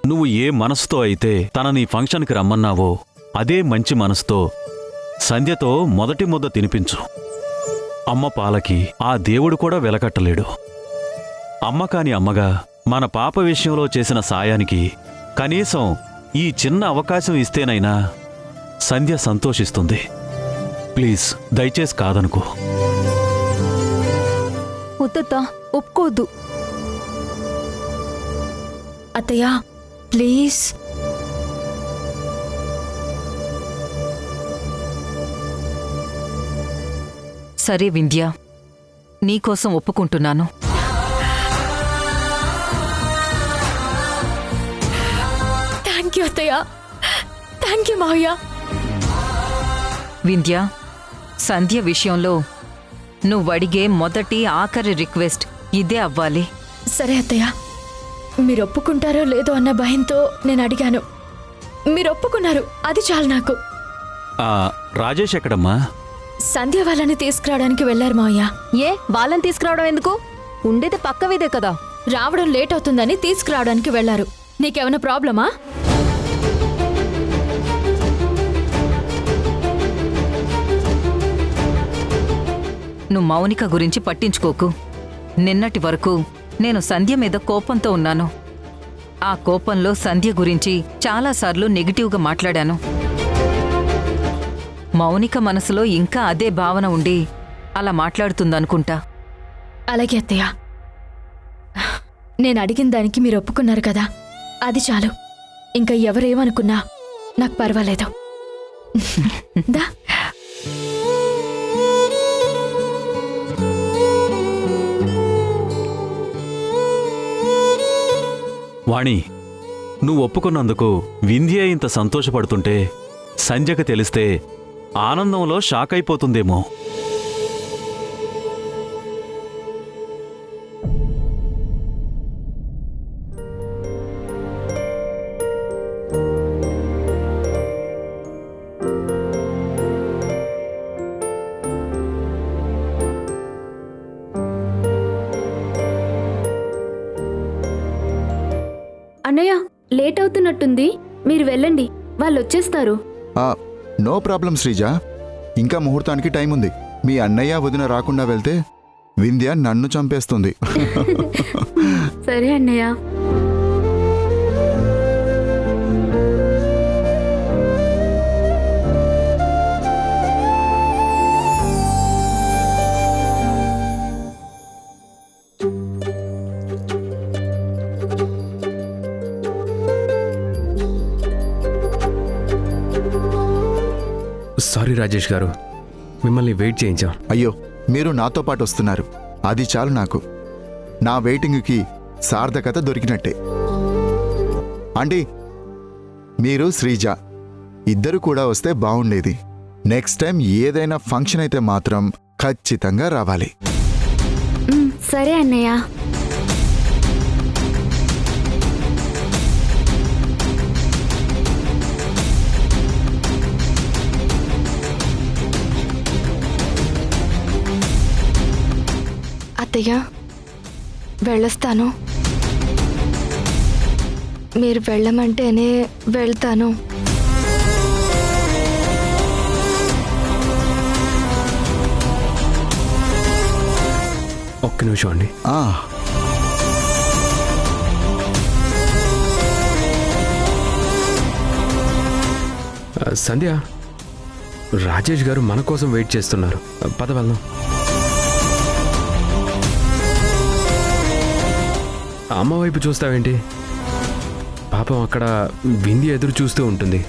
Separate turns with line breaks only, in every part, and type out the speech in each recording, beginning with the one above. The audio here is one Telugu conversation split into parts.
నువ్వు ఏ మనసుతో అయితే తనని ఫంక్షన్కి రమ్మన్నావో అదే మంచి మనసుతో సంధ్యతో మొదటి ముద్ద తినిపించు. అమ్మ పాలకి ఆ దేవుడు కూడా వెలకట్టలేడు. అమ్మ కాని అమ్మగా మన పాప విషయంలో చేసిన సాయానికి కనీసం ఈ చిన్న అవకాశం ఇస్తేనైనా సంధ్య సంతోషిస్తుంది. ప్లీజ్ దయచేసి కాదనుకో.
వద్దత్త, ఒప్పుకోవద్దు. అత్తయ్య ప్లీజ్.
సరే వింధ్య, నీకోసం ఒప్పుకుంటున్నాను.
థ్యాంక్ యూ అత్తయ్య, థ్యాంక్ యూ మావయ్య.
వింధ్య, సంధ్య విషయంలో నువ్వడిగే మొదటి ఆఖరి రిక్వెస్ట్ ఇదే అవ్వాలి.
సరే అత్తయ్య, మీరు ఒప్పుకుంటారో లేదో అన్న భయంతో నేను అడిగాను. మీరు ఒప్పుకున్నారు, అది చాలు నాకు.
రాజేష్ ఎక్కడమ్మా?
సంధ్య వాళ్ళని తీసుకురావడానికి వెళ్లారు మావయ్య.
ఏ వాళ్ళని తీసుకురావడం ఎందుకు? ఉండేది పక్క వీదే కదా.
రావడం లేట్ అవుతుందని తీసుకురావడానికి వెళ్లారు. నీకేమైనా ప్రాబ్లమా?
నువ్వు మౌనిక గురించి పట్టించుకోకు. నిన్నటి వరకు నేను సంధ్య మీద కోపంతో ఉన్నాను. ఆ కోపంలో సంధ్య గురించి చాలాసార్లు నెగిటివ్గా మాట్లాడాను. మౌనిక మనసులో ఇంకా అదే భావన ఉండి అలా మాట్లాడుతుందనుకుంటా.
అలాగే అత్తయ్య, నేను అడిగిన దానికి మీరు ఒప్పుకున్నారు కదా, అది చాలు. ఇంకా ఎవరేమనుకున్నా నాకు పర్వాలేదు. దా.
వాణి, నువ్వు ఒప్పుకున్నందుకు వింధ్య ఇంత సంతోషపడుతుంటే సంధ్యకు తెలిస్తే ఆనందంలో షాక్ అయిపోతుందేమో.
అన్నయ్య, లేట్ అవుతున్నట్టుంది, మీరు వెళ్ళండి, వాళ్ళు వచ్చేస్తారు.
నో ప్రాబ్లం శ్రీజ, ఇంకా ముహూర్తానికి టైం ఉంది. మీ అన్నయ్య వదిన రాకుండా వెళ్తే వింధ్య నన్ను చంపేస్తుంది.
సరే అన్నయ్య.
సారీ రాజేష్ గారు, మిమ్మల్ని వెయిట్ చేయించాం.
అయ్యో, మీరు నాతో పాటు వస్తున్నారు, అది చాలు నాకు. నా వెయిటింగ్కి సార్థకత దొరికినట్టే. ఆంటీ, మీరు శ్రీజ ఇద్దరు కూడా వస్తే బాగుండేది. నెక్స్ట్ టైం ఏదైనా ఫంక్షన్ అయితే మాత్రం ఖచ్చితంగా రావాలి.
సరే అన్నయ్య.
అత్తయ్య, వెళ్ళొస్తాను. మీరు వెళ్ళమంటేనే వెళ్తాను.
ఒక్క నిమిషం అండి. సంధ్య, రాజేష్ గారు మన కోసం వెయిట్ చేస్తున్నారు, పద వెళ్దాం. అమ్మ వైపు చూస్తావేంటి? పాపం అక్కడ వింధ్య ఎదురు చూస్తూ ఉంటుంది.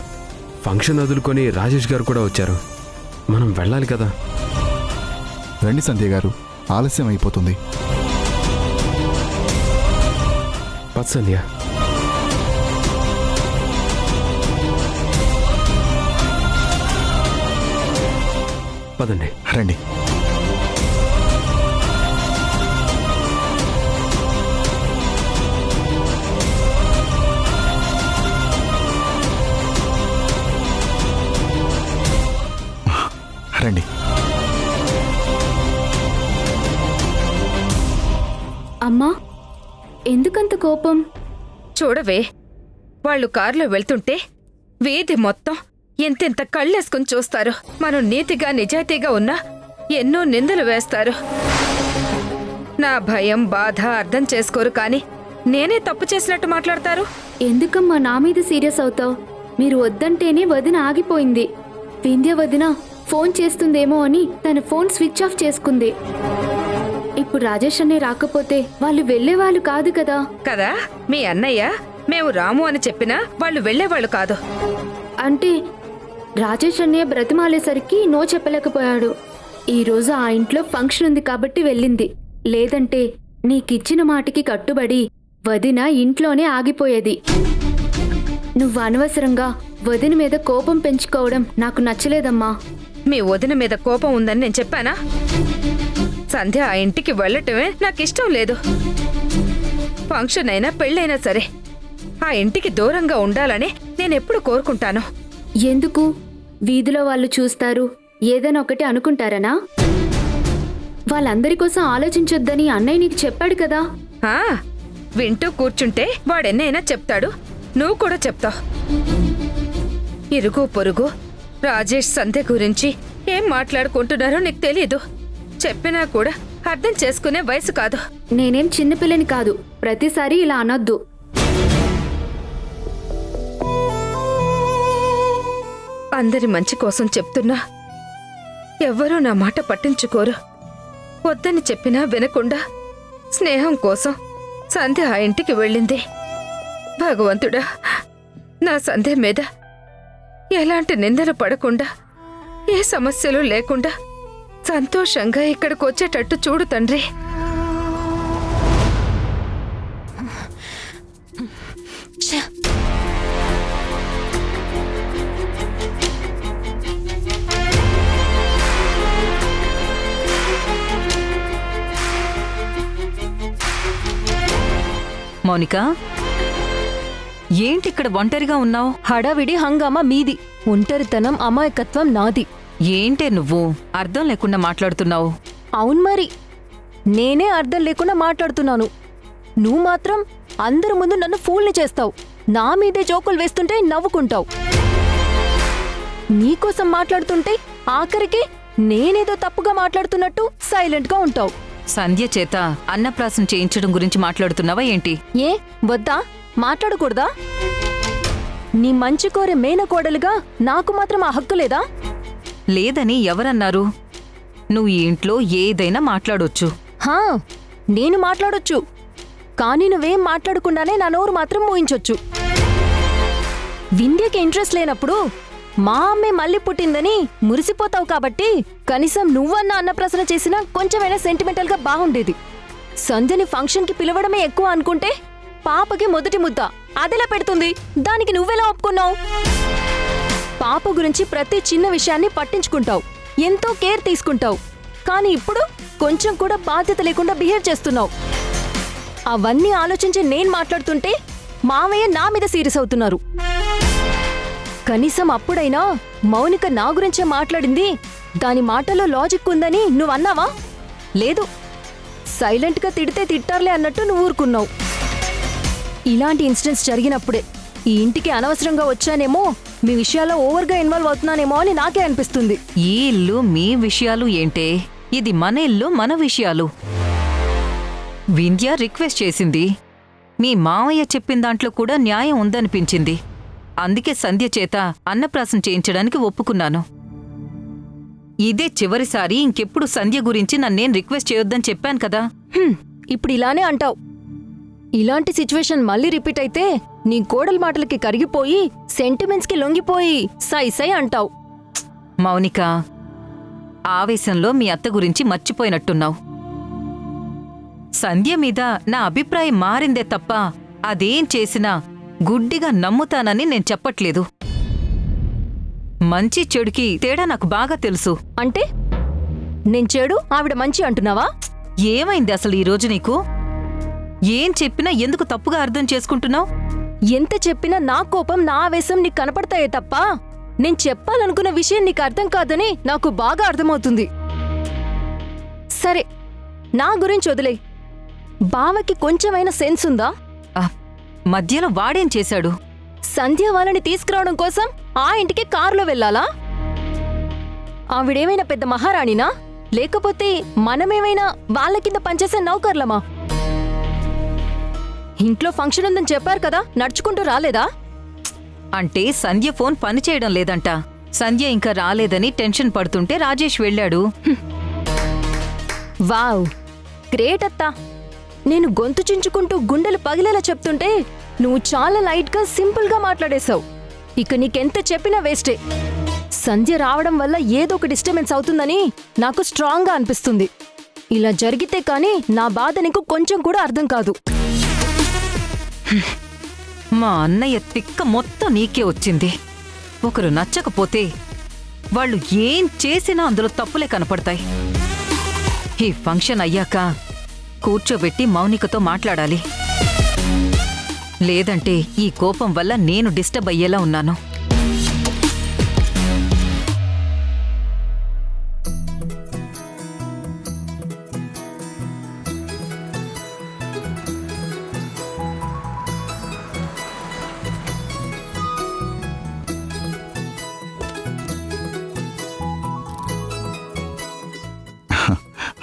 ఫంక్షన్ వదులుకొని రాజేష్ గారు కూడా వచ్చారు, మనం వెళ్ళాలి కదా.
రండి సంధ్య గారు, ఆలస్యం అయిపోతుంది.
పద సంధ్య. పదండి.
రండి. రండి.
అమ్మా, ఎందుకంత కోపం?
చూడవే,
వాళ్ళు కారులో వెళ్తుంటే వీధి మొత్తం ఎంతెంత కళ్ళేసుకుని చూస్తారు. మనం నీతిగా నిజాయితీగా ఉన్నా ఎన్నో నిందలు వేస్తారు. నా భయం బాధ అర్థం చేసుకోరు, కానీ నేనే తప్పు చేసినట్టు మాట్లాడతారు.
ఎందుకమ్మా నా మీద సీరియస్ అవుతావు? మీరు వద్దంటేనే వదిన ఆగిపోయింది. వింధ్య వదిన ఫోన్ చేస్తుందేమో అని తన ఫోన్ స్విచ్ ఆఫ్ చేసుకుంది. ఇప్పుడు రాజేష్ అనే రాకపోతే వాళ్ళు వెళ్లేవాళ్ళు కాదు కదా.
కదా, మీ అన్నయ్య మేము రాము అని చెప్పినా వాళ్ళు వెళ్లేవాళ్ళు కాదు.
అంటే రాజేష్ అన్నయ్య బ్రతిమాలేసరికి నో చెప్పలేకపోయాడు. ఈరోజు ఆ ఇంట్లో ఫంక్షన్ ఉంది కాబట్టి వెళ్ళింది. లేదంటే నీకిచ్చిన మాటికి కట్టుబడి వదిన ఇంట్లోనే ఆగిపోయేది. నువ్వు అనవసరంగా వదిన మీద కోపం పెంచుకోవడం నాకు నచ్చలేదమ్మా.
మీ వదిన మీద కోపం ఉందని నేను చెప్పానా? సంధ్య ఆ ఇంటికి వెళ్ళటమే నాకిష్టం లేదు. ఫంక్షన్ అయినా పెళ్ళైనా సరే ఆ ఇంటికి దూరంగా ఉండాలని నేనెప్పుడు కోరుకుంటాను.
ఎందుకు? వీధిలో వాళ్ళు చూస్తారు, ఏదైనా ఒకటి అనుకుంటారనా? వాళ్ళందరి కోసం ఆలోచించొద్దని అన్నయ్య నీకు చెప్పాడు కదా.
ఆ, వింటూ కూర్చుంటే వాడెన్నైనా చెప్తాడు, నువ్వు కూడా చెప్తావు. ఇరుగు పొరుగు రాజేష్ సంధ్య గురించి ఏం మాట్లాడుకుంటున్నారో నీకు తెలీదు. చెప్పినా కూడా అర్థం చేసుకునే వయసు కాదు.
నేనేం చిన్నపిల్లని కాదు, ప్రతిసారి ఇలా అనొద్దు.
అందరి మంచి కోసం చెప్తున్నా ఎవ్వరూ నా మాట పట్టించుకోరు. వద్దని చెప్పినా వినకుండా స్నేహం కోసం సంధ్య ఆ ఇంటికి వెళ్ళింది. భగవంతుడా, నా సంధ్య మీద ఎలాంటి నిందలు పడకుండా, ఏ సమస్యలు లేకుండా సంతోషంగా ఇక్కడికి వచ్చేటట్టు చూడు తండ్రి.
మౌనిక, ఏంటిక్కడ ఒంటరిగా ఉన్నావు?
హడావిడి హంగామా మీది, ఒంటరితనం అమాయకత్వం నాది.
ఏంటే నువ్వు అర్థం లేకుండా మాట్లాడుతున్నావు?
అవును మరి, నేనే అర్థం లేకుండా మాట్లాడుతున్నాను. నువ్వు మాత్రం అందరి ముందు నన్ను ఫూల్ని చేస్తావు. నా మీదే జోకులు వేస్తుంటే నవ్వుకుంటావు. నీకోసం మాట్లాడుతుంటే ఆఖరికి నేనేదో తప్పుగా మాట్లాడుతున్నట్టు సైలెంట్గా ఉంటావు.
సంధ్య చేత అన్నప్రాసం చేయించడం గురించి మాట్లాడుతున్నావా ఏంటి?
ఏ వద్దా? మాట్లాడకూడదా? నీ మంచి కోరే మేనకోడలుగా నాకు మాత్రం ఆ హక్కు లేదా?
లేదని ఎవరన్నారు? నువ్వు ఈ ఇంట్లో ఏదైనా మాట్లాడొచ్చు.
హా, నేను మాట్లాడొచ్చు, కానీ నువ్వేం మాట్లాడకుండానే నా నోరు మాత్రం మూయించొచ్చు. వింధ్యకి ఇంట్రెస్ట్ లేనప్పుడు మా అమ్మే మళ్ళీ పుట్టిందని మురిసిపోతావు కాబట్టి కనీసం నువ్వన్న అన్నప్రసన చేసినా కొంచెమైనా సెంటిమెంటల్గా బాగుండేది. సంధ్యని ఫంక్షన్కి పిలవడమే ఎక్కువ అనుకుంటే పాపకి మొదటి ముద్ద అదెలా పెడుతుంది? దానికి నువ్వెలా ఒప్పుకున్నావు? పాప గురించి ప్రతి చిన్న విషయాన్ని పట్టించుకుంటావు, ఎంతో కేర్ తీసుకుంటావు. కానీ ఇప్పుడు కొంచెం కూడా బాధ్యత లేకుండా బిహేవ్ చేస్తున్నావు. అవన్నీ ఆలోచించి నేను మాట్లాడుతుంటే మావయ్య నా మీద సీరియస్ అవుతున్నారు. కనీసం అప్పుడైనా మౌనిక నా గురించే మాట్లాడింది, దాని మాటలో లాజిక్ ఉందని నువ్వు అన్నావా? లేదు, సైలెంట్గా తిడితే తిట్టారులే అన్నట్టు నువ్వు ఊరుకున్నావు. ఇలాంటి ఇన్సిడెంట్స్ జరిగినప్పుడే ఈ ఇంటికి అనవసరంగా వచ్చానేమో, మీ విషయాల్లో ఓవర్గా ఇన్వాల్వ్ అవుతున్నానేమో అని నాకే అనిపిస్తుంది.
ఈ ఇల్లు మీ విషయాలు ఏంటే? ఇది మన ఇల్లు, మన విషయాలు. వింధ్య రిక్వెస్ట్ చేసింది. మీ మావయ్య చెప్పిన దాంట్లో కూడా న్యాయం ఉందనిపించింది. అందుకే సంధ్య చేత అన్నప్రాసం చేయించడానికి ఒప్పుకున్నాను. ఇదే చివరిసారి. ఇంకెప్పుడు సంధ్య గురించి నన్నేం రిక్వెస్ట్ చేయొద్దని చెప్పాను కదా.
ఇప్పుడు ఇలానే అంటావు. ఇలాంటి సిచ్యువేషన్ మళ్ళీ రిపీట్ అయితే నీ కోడల మాటలకి కరిగిపోయి సెంటిమెంట్స్కి లొంగిపోయి సై సై అంటావు.
మౌనిక, ఆవేశంలో మీ అత్త గురించి మర్చిపోయినట్టున్నావు. సంధ్య మీద నా అభిప్రాయం మారిందే తప్ప అదేం చేసినా గుడ్డిగా నమ్ముతానని నేను చెప్పట్లేదు. మంచి చెడుకి తేడా నాకు బాగా తెలుసు.
అంటే నేను చెడు, ఆవిడ మంచి అంటున్నావా?
ఏమైంది అసలు ఈరోజు నీకు? ఏం చెప్పినా ఎందుకు తప్పుగా అర్థం చేసుకుంటున్నావు?
ఎంత చెప్పినా నా కోపం, నా ఆవేశం నీకు కనపడతాయే తప్ప నేను చెప్పాలనుకున్న విషయం నీకు అర్థం కాదని నాకు బాగా అర్థమవుతుంది. సరే, నా గురించి వదిలే. బావకి కొంచెమైనా సెన్స్ ఉందా?
మధ్యలో వాడేం చేశాడు?
సంధ్య వాళ్ళని తీసుకురావడం కోసం ఆ ఇంటికి కారులో వెళ్ళాలా? ఆవిడేమైనా పెద్ద మహారాణినా, లేకపోతే మనమేమైనా వాళ్ళ కింద పనిచేసే నౌకర్లమా? ఇంట్లో ఫంక్షన్ ఉందని చెప్పారు కదా, నడుచుకుంటూ రాలేదా?
అంటే సంధ్య ఫోన్ పనిచేయడం లేదంట. సంధ్య ఇంకా రాలేదని టెన్షన్ పడుతుంటే రాజేష్ వెళ్ళాడు.
వావ్, గ్రేట్ అత్తా. నేను గొంతు చించుకుంటూ గుండెలు పగిలేలా చెప్తుంటే నువ్వు చాలా లైట్గా సింపుల్గా మాట్లాడేశావు. ఇక నీకెంత చెప్పినా వేస్టే. సంధ్య రావడం వల్ల ఏదో ఒక డిస్టర్బెన్స్ అవుతుందని నాకు స్ట్రాంగ్గా అనిపిస్తుంది. ఇలా జరిగితే కానీ నా బాధ నీకు కొంచెం కూడా అర్థం కాదు.
మా అన్నయ్య తిక్క మొత్తం నీకే వచ్చింది. ఒకరు నచ్చకపోతే వాళ్ళు ఏం చేసినా అందులో తప్పులే కనపడతాయి. ఈ ఫంక్షన్ అయ్యాక కూర్చోబెట్టి మౌనికతో మాట్లాడాలి. లేదంటే ఈ కోపం వల్ల నేను డిస్టర్బ్ అయ్యేలా ఉన్నాను.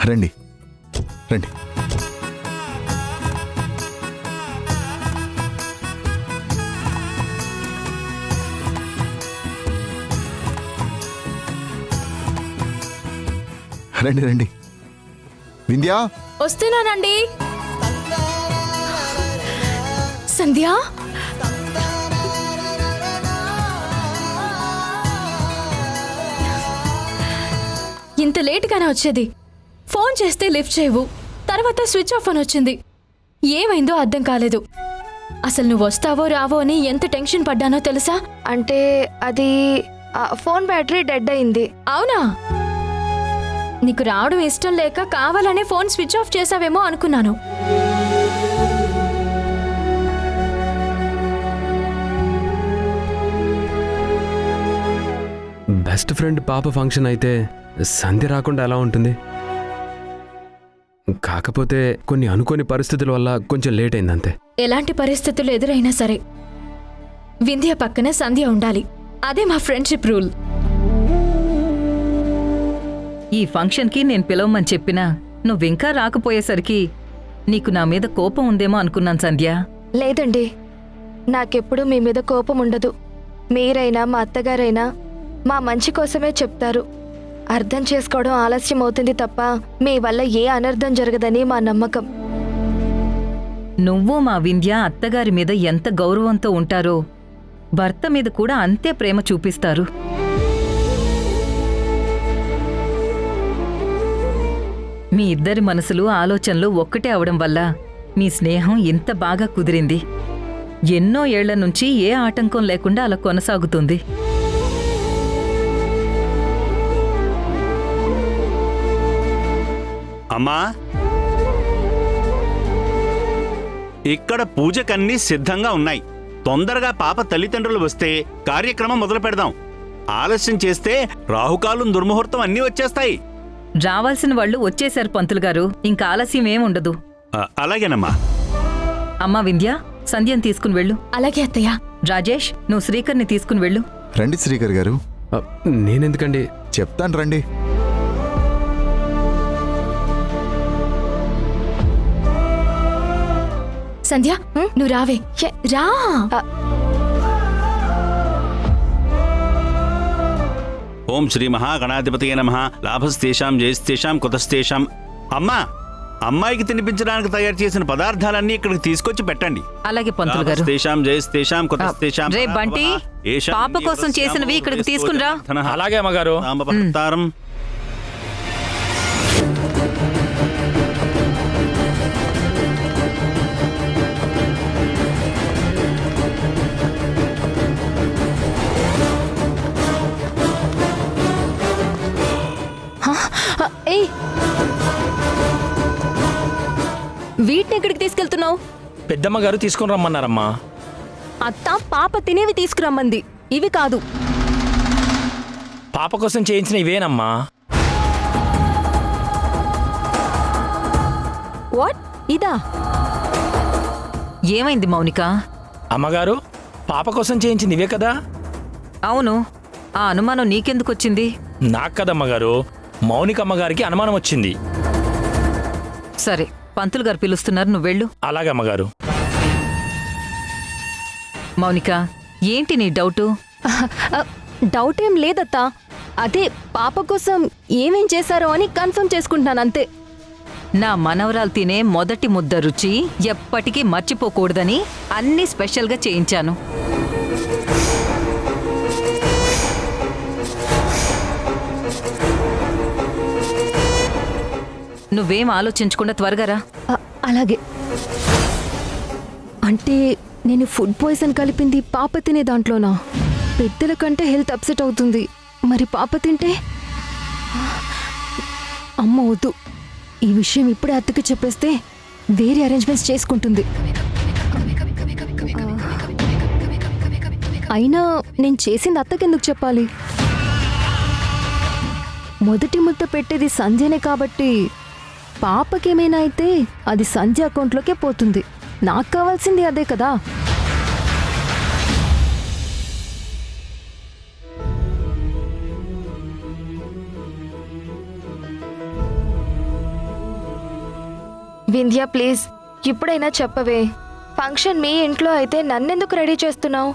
రండి రండి. రండి రండి. వింధ్యా,
వస్తున్నానండి. సంధ్య, ఇంత లేటుగానే వచ్చేది. ఫోన్ చేస్తే లిఫ్ట్ చేయవు, తర్వాత స్విచ్ ఆఫ్ అని వచ్చింది. ఏమైందో అర్థం కాలేదు. అసలు నువ్వు వస్తావో రావో అని ఎంత టెన్షన్ పడ్డానో తెలుసా?
అంటే అది ఫోన్ బ్యాటరీ డెడ్ అయింది.
అవునా? నీకు రావడం ఇష్టం లేక కావాలనే ఫోన్ స్విచ్ ఆఫ్ చేసావేమో అనుకున్నాను.
బెస్ట్ ఫ్రెండ్ పాప ఫంక్షన్ అయితే సంధ్య రాకుండా ఎలా ఉంటుంది? కాకపోతే కొన్ని అనుకోని పరిస్థితుల వల్ల కొంచెం లేట్ అయింది అంతే.
ఎలాంటి పరిస్థితులు ఎదురైనా సరే వింధ్య పక్కన సంధ్య ఉండాలి. అదే మా ఫ్రెండ్షిప్ రూల్.
ఈ ఫంక్షన్కి నేను పిలవమని చెప్పినా నువ్వింకా రాకపోయేసరికి నీకు నా మీద కోపం ఉందేమో అనుకున్నాను సంధ్య.
లేదండి, నాకెప్పుడు మీ మీద కోపం ఉండదు. మీరైనా మా అత్తగారైనా మా మంచి కోసమే చెప్తారు. అర్థం చేసుకోవడం ఆలస్యం అవుతుంది తప్ప మీ వల్ల ఏ అనర్థం జరగదని మా నమ్మకం.
నువ్వు మా వింధ్య అత్తగారి మీద ఎంత గౌరవంతో ఉంటారో భర్త మీద కూడా అంతే ప్రేమ చూపిస్తారు. మీ ఇద్దరి మనసులు ఆలోచనలు ఒక్కటే అవడం వల్ల మీ స్నేహం ఇంత బాగా కుదిరింది. ఎన్నో ఏళ్ల నుంచి ఏ ఆటంకం లేకుండా అలా కొనసాగుతుంది.
అమ్మా, ఇక్కడ పూజకన్నీ సిద్ధంగా ఉన్నాయి. తొందరగా పాప తల్లిదండ్రులు వస్తే కార్యక్రమం మొదలు పెడదాం. ఆలస్యం చేస్తే రాహుకాలం దుర్ముహూర్తం అన్నీ వచ్చేస్తాయి.
రావాల్సిన వాళ్ళు వచ్చేశారు పంతులు గారు, ఇంకా ఆలస్యం ఏముండదు.
అలాగేనమ్మా.
అమ్మా వింధ్య, సంధ్యను తీసుకుని వెళ్ళు.
అలాగే అత్తయ్య.
రాజేష్, నువ్వు శ్రీకర్ని తీసుకుని వెళ్ళు.
రండి శ్రీకర్ గారు.
నేనెందుకండి?
చెప్తాను రండి.
సంధ్య, నువ్వు రావే. రా.
ఓం శ్రీ మహాగణాధిపతయే నమః. లాభస్తేషాం జయస్తేషాం కుతస్తేషాం. అమ్మా, అమ్మాయికి తినిపించడానికి తయారు చేసిన పదార్థాలన్నీ ఇక్కడికి తీసుకొచ్చి పెట్టండి.
అలాగే పంతులు గారు.
లాభస్తేషాం జయస్తేషాం కుతస్తేషాం.
రే బంటి, పాప కోసం చేసినవి ఇక్కడికి తీసుకునిరా.
అలాగే అమ్మగారు.
వీటిని ఎక్కడికి తీసుకెళ్తున్నావు?
పెద్దమ్మ గారు తీసుకుని రమ్మన్నారమ్మా.
అత్త పాప తినేవి తీసుకురమ్మంది, ఇవి కాదు.
పాప కోసం చేయించిన ఇవేనమ్మా.
వాట్? ఇదా?
ఏమైంది మౌనిక?
అమ్మగారు, పాప కోసం చేయించింది ఇవే కదా?
అవును, ఆ అనుమానం నీకెందుకొచ్చింది?
నాకు కదమ్మగారు, మౌనిక అమ్మగారికి అనుమానం వచ్చింది.
సరే, పంతులు గారు పిలుస్తున్నారు, నువ్వు వెళ్ళు.
అలాగే అమ్మగారు.
మౌనిక, ఏంటి నీ డౌటు?
డౌట్ ఏం లేదత్తా. అదే పాప కోసం ఏమేం చేశారో అని కన్ఫర్మ్ చేసుకుంటున్నాను అంతే.
నా మనవరాలు తినే మొదటి ముద్ద రుచి ఎప్పటికీ మర్చిపోకూడదని అన్నీ స్పెషల్గా చేయించాను. నువ్వేం ఆలోచించకుండా త్వరగా రా.
అలాగే. అంటే నేను ఫుడ్ పాయిజన్ కలిపింది పాప తినే దాంట్లోనా? పెద్దల కంటే హెల్త్ అప్సెట్ అవుతుంది, మరి పాప తింటే? అమ్మ వద్దు, ఈ విషయం ఇప్పుడే అత్తకి చెప్పేస్తే వేరే అరేంజ్మెంట్స్ చేసుకుంటుంది. అయినా నేను చేసింది అత్తకెందుకు చెప్పాలి? మొదటి ముద్ద పెట్టేది సంధ్యనే కాబట్టి పాపకేమైనా అయితే అది సంధ్య అకౌంట్లోకే పోతుంది. నాకు కావాల్సింది అదే కదా.
వింధ్య ప్లీజ్, ఇప్పుడైనా చెప్పవే. ఫంక్షన్ మీ ఇంట్లో అయితే నన్నెందుకు రెడీ చేస్తున్నావు?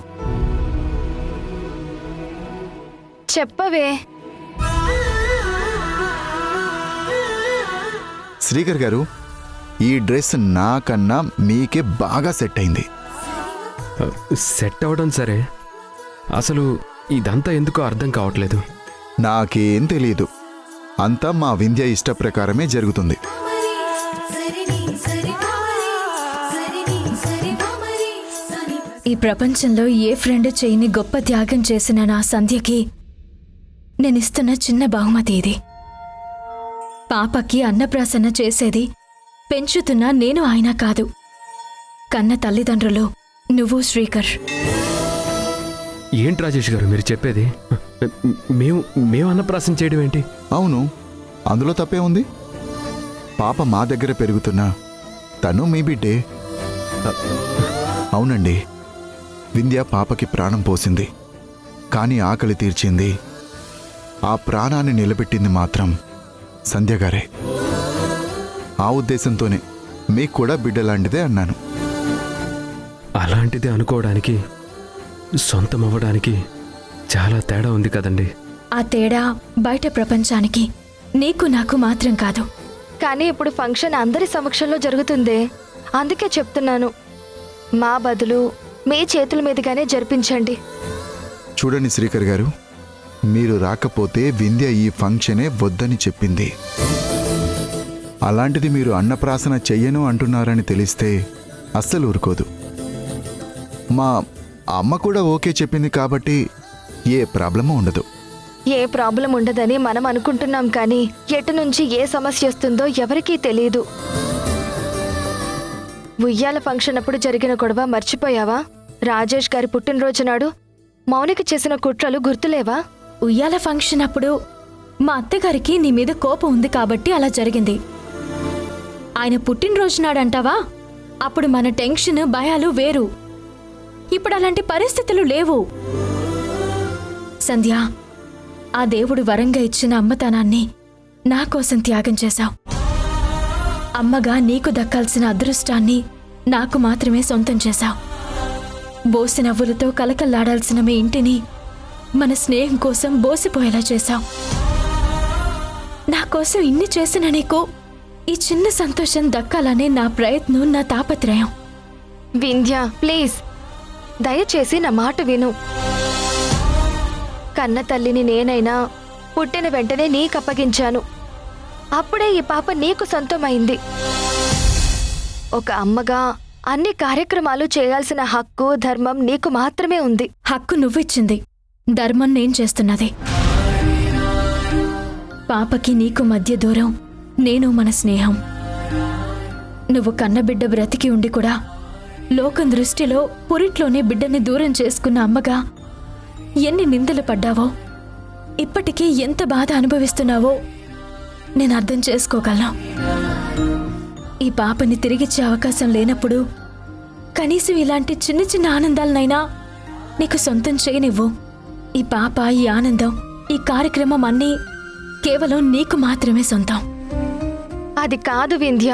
చెప్పవే.
శ్రీకర్ గారు, ఈ డ్రెస్ నాకన్నా మీకే బాగా సెట్ అయింది.
సెట్ అవ్వడం సరే, అసలు ఇదంతా ఎందుకో అర్థం కావట్లేదు.
నాకేం తెలియదు, అంతా మా వింధ్య ఇష్ట ప్రకారమే జరుగుతుంది.
ఈ ప్రపంచంలో ఏ ఫ్రెండ్ చేయని గొప్ప త్యాగం చేసిన నా సంధ్యకి నేనిస్తున్న చిన్న బహుమతి ఇది. పాపకి అన్నప్రాసన చేసేది, పెంచుతున్నా నేను ఆయన కాదు, కన్న తల్లిదండ్రులు నువ్వు శ్రీకర్.
ఏంటి రాజేష్ గారు మీరు చెప్పేది? మేము అన్నప్రాసం చేయడం ఏంటి?
అవును, అందులో తప్పే ఉంది. పాప మా దగ్గర పెరుగుతున్నా తను మీ బిడ్డే. అవునండి, వింధ్య పాపకి ప్రాణం పోసింది, కానీ ఆకలి తీర్చింది, ఆ ప్రాణాన్ని నిలబెట్టింది మాత్రం సంధ్యగారే. ఆ ఉద్దేశంతోనే మీకు కూడా బిడ్డలాంటిదే అన్నాను.
అలాంటిది అనుకోవడానికి సొంతం అవ్వడానికి చాలా తేడా ఉంది కదండి.
ఆ తేడా బయట ప్రపంచానికి, నీకు నాకు మాత్రం కాదు.
కానీ ఇప్పుడు ఫంక్షన్ అందరి సమక్షంలో జరుగుతుందే, అందుకే చెప్తున్నాను. మా బదులు మీ చేతుల మీదుగానే జరిపించండి.
చూడండి శ్రీకర్ గారు, మీరు రాకపోతే వింధ్య ఈ ఫంక్షనే వద్దని చెప్పింది. అలాంటిది మీరు అన్నప్రాసన చెయ్యను అంటున్నారని తెలిస్తే అస్సలు ఊరుకోదు. మా అమ్మ కూడా ఓకే చెప్పింది కాబట్టి ఏ ప్రాబ్లమూ ఉండదు.
ఏ ప్రాబ్లం ఉండదని మనం అనుకుంటున్నాం, కానీ ఎటు నుంచి ఏ సమస్య వస్తుందో ఎవరికీ తెలియదు. ఉయ్యాల ఫంక్షన్ అప్పుడు జరిగిన గొడవ మర్చిపోయావా? రాజేష్ గారి పుట్టినరోజు నాడు మౌనిక చేసిన కుట్రలు గుర్తులేవా?
ఉయ్యాల ఫంక్షన్ అప్పుడు మా అత్తగారికి నీ మీద కోపం ఉంది కాబట్టి అలా జరిగింది. ఆయన పుట్టినరోజు నాడంటావా? అప్పుడు మన టెన్షన్, భయాలు వేరు. ఇప్పుడు అలాంటి పరిస్థితులు లేవు. సంధ్య, ఆ దేవుడు వరంగా ఇచ్చిన అమ్మతనాన్ని నా కోసం త్యాగం చేశావు. అమ్మగా నీకు దక్కాల్సిన అదృష్టాన్ని నాకు మాత్రమే సొంతం చేశావు. బోసి నవ్వులతో కలకల్లాడాల్సిన మీ ఇంటిని మన స్నేహం కోసం బోసిపోయేలా చేశావు. నా కోసం ఇన్ని చేసిన నీకు ఈ చిన్న సంతోషం దక్కాలనే నా ప్రయత్నం, నా తాపత్రయం.
వింధ్య ప్లీజ్, దయచేసి నా మాట విను. కన్న తల్లిని నేనైనా పుట్టిన వెంటనే నీకప్పగించాను. అప్పుడే ఈ పాప నీకు సొంతమైంది. ఒక అమ్మగా అన్ని కార్యక్రమాలు చేయాల్సిన హక్కు, ధర్మం నీకు మాత్రమే ఉంది.
హక్కు నువ్విచ్చింది, ధర్మం నేను చేస్తున్నది. పాపకి నీకు మధ్య దూరం, నేను మన స్నేహం. నువ్వు కన్నబిడ్డ బ్రతికి ఉండి కూడా లోకం దృష్టిలో పురిట్లోనే బిడ్డని దూరం చేసుకున్న అమ్మగా ఎన్ని నిందలు పడ్డావో, ఇప్పటికీ ఎంత బాధ అనుభవిస్తున్నావో నేను అర్థం చేసుకోగలను. ఈ పాపని తిరిగిచ్చే అవకాశం లేనప్పుడు కనీసం ఇలాంటి చిన్న చిన్న ఆనందాలనైనా నీకు సొంతం చేయనివ్వు. ఈ పాప, ఈ ఆనందం, ఈ కార్యక్రమం అన్నీ కేవలం నీకు మాత్రమే సొంతం.
అది కాదు వింధ్య,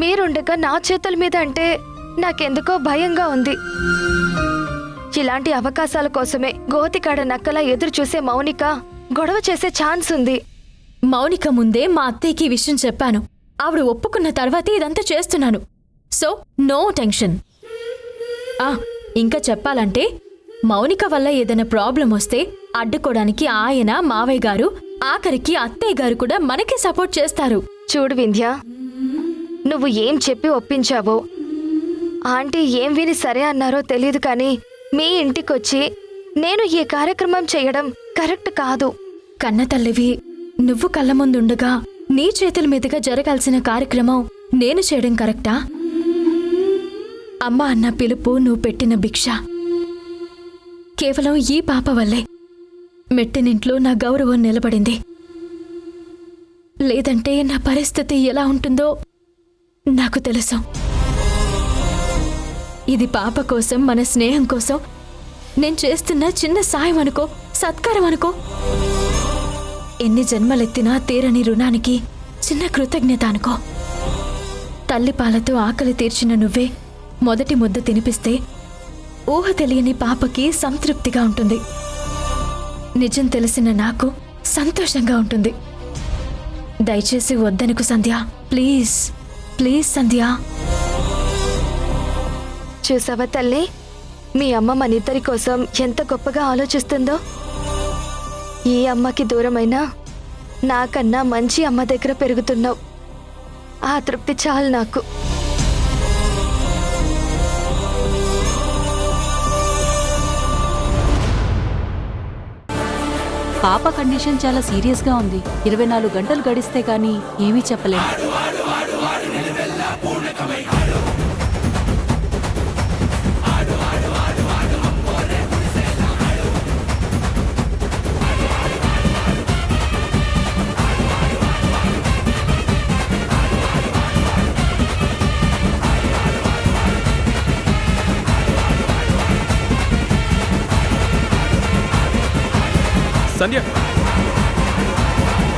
మీరుండగా నా చేతుల మీద అంటే నాకెందుకో భయంగా ఉంది. ఇలాంటి అవకాశాల కోసమే గోతికాడ నక్కలా ఎదురు చూసే మౌనిక గొడవ చేసే ఛాన్స్ ఉంది.
మౌనిక ముందే మా అత్తయ్యకి ఈ విషయం చెప్పాను. ఆవిడ ఒప్పుకున్న తర్వాతే ఇదంతా చేస్తున్నాను. So no tension. ఇంకా చెప్పాలంటే మౌనిక వల్ల ఏదైనా ప్రాబ్లం వస్తే అడ్డుకోవడానికి ఆయన, మావయ్య గారు, ఆఖరికి అత్తయ్య గారు కూడా మనకి సపోర్ట్ చేస్తారు.
చూడు వింధ్య, నువ్వు ఏం చెప్పి ఒప్పించావో, ఆంటీ ఏం విని సరే అన్నారో తెలియదు, కానీ మీ ఇంటికొచ్చి నేను ఈ కార్యక్రమం చేయడం కరెక్ట్ కాదు.
కన్నతల్లివి నువ్వు కళ్ళ ముందుండగా నీ చేతుల మీదుగా జరగాల్సిన కార్యక్రమం నేను చేయడం కరెక్టా? అమ్మ అన్న పిలుపు నువ్వు పెట్టిన భిక్ష. కేవలం ఈ పాప వల్లే మెట్టినింట్లో నా గౌరవం నిలబడింది. లేదంటే నా పరిస్థితి ఎలా ఉంటుందో నాకు తెలుసు. ఇది పాప కోసం, మన స్నేహం కోసం నేను చేస్తున్న చిన్న సాయం అనుకో, సత్కారం అనుకో. ఎన్ని జన్మలెత్తినా తీరని రుణానికి చిన్న కృతజ్ఞత అనుకో. తల్లిపాలతో ఆకలి తీర్చిన నువ్వే మొదటి ముద్ద తినిపిస్తే ఊహ తెలియని పాపకి సంతృప్తిగా ఉంటుంది. నిజం తెలిసిన నాకు సంతోషంగా ఉంటుంది. దయచేసి వద్దనుకు సంధ్య, ప్లీజ్ ప్లీజ్ సంధ్య.
చూసావా తల్లి, మీ అమ్మ మనిద్దరి కోసం ఎంత గొప్పగా ఆలోచిస్తుందో. ఏ అమ్మకి దూరమైనా నాకన్నా మంచి అమ్మ దగ్గర పెరుగుతున్నావు. ఆ తృప్తి చాలు నాకు.
పాప కండిషన్ చాలా సీరియస్గా ఉంది. 24 గంటలు గడిస్తే గానీ ఏమీ చెప్పలేం.
సంధ్య